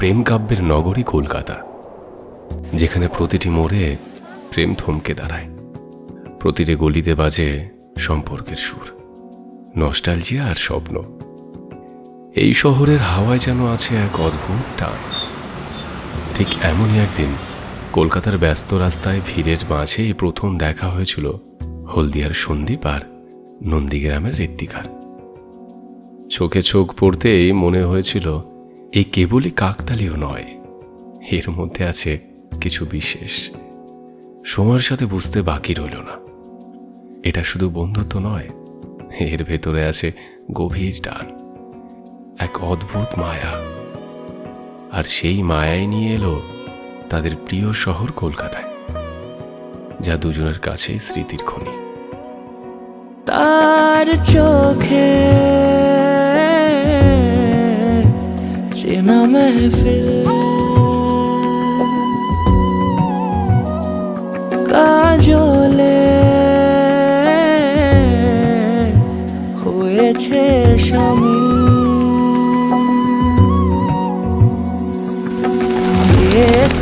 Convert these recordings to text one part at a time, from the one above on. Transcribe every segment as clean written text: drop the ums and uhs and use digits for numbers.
প্রেম কাব্যের নগরী কলকাতা, যেখানে প্রতিটি মোড়ে প্রেম থমকে দাঁড়ায়, প্রতিটি গলিতে বাজে সম্পর্কের সুর, নস্টালজিয়া আর স্বপ্ন। এই শহরের হাওয়ায় যেন আছে এক অদ্ভুত টান। ঠিক এমনই একদিন কলকাতার ব্যস্ত রাস্তায় ভিড়ের মাঝে এই প্রথম দেখা হয়েছিল হলদিয়ার সন্দীপ আর নন্দীগ্রামের ঋত্বিকার। চোখে চোখ পড়তেই মনে হয়েছিল এই কেবলই কাকতালীয় নয়, এর মধ্যে আছে কিছু বিশেষ। সময়ের সাথে বুঝতে বাকি রইল না, এটা শুধু বন্ধুত্ব নয়, এর ভেতরে আছে গভীর টান, এক অদ্ভুত মায়া। আর সেই মায়াই নিয়ে এলো তাদের প্রিয় শহর কলকাতায়, যা দুজনের কাছে স্মৃতির খনি। তার চোখে চেনা মেহফিল, কাজলে হয়েছে শামিল,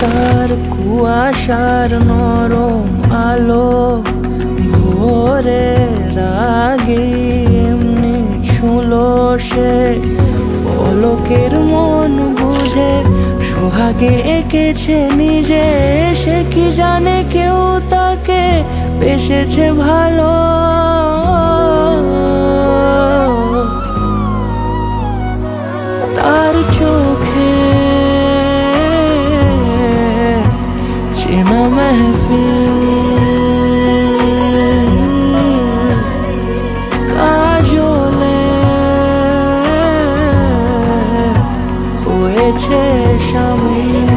তার কুয়াশার নরম আলো ভোরে রাগে এমনি ছুলো সে, পলকের মন বুঝে সোহাগে এঁকেছে নিজে, সে কি জানে কেউ তাকে বেসেছে ভালো। তার চোখে চেনা মেহফিল, কাজলে হয়েছে শামিল।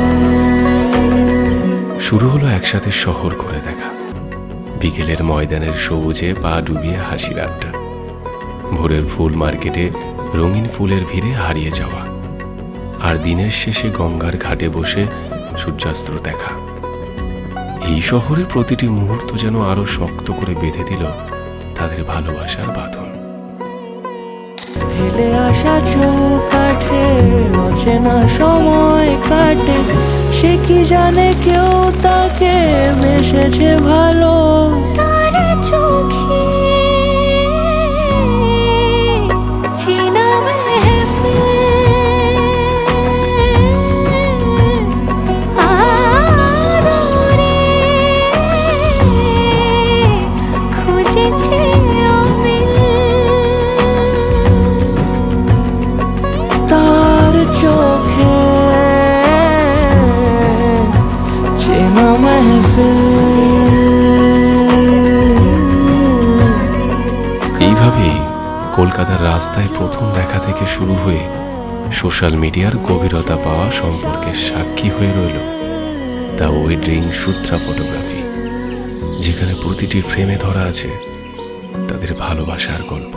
শুরু হলো একসাথে শহর করে দেখা, বিকেলের ময়দানের সবুজে পা ডুবিয়ে হাসির আড্ডা, ভোরের ফুল মার্কেটে রঙিন ফুলের ভিড়ে হারিয়ে যাওয়া, আর দিনের শেষে গঙ্গার ঘাটে বসে সূর্যাস্ত দেখা। এই শহরের প্রতিটি মুহূর্ত যেন আরো শক্ত করে বেঁধে দিল তাদের ভালোবাসার বাঁধন। ফেলে আসা চৌকাঠে অচেনা সময় কাটে, সে কি জানে কেউ তাকে বেসেছে ভালো। তার চোখে চেনা মেহফিল, আদরে খুঁজেছে অমিল। তার চোখে চেনা মেহফিল। এইভাবেই কলকাতার রাস্তায় প্রথম দেখা থেকে শুরু হয়ে সোশ্যাল মিডিয়ার গভীরতা পাওয়া সম্পর্কের সাক্ষী হয়ে রইল দ্য ওয়েডিং সূত্রা ফটোগ্রাফি, যেখানে প্রতিটি ফ্রেমে ধরা আছে তাদের ভালোবাসার গল্প।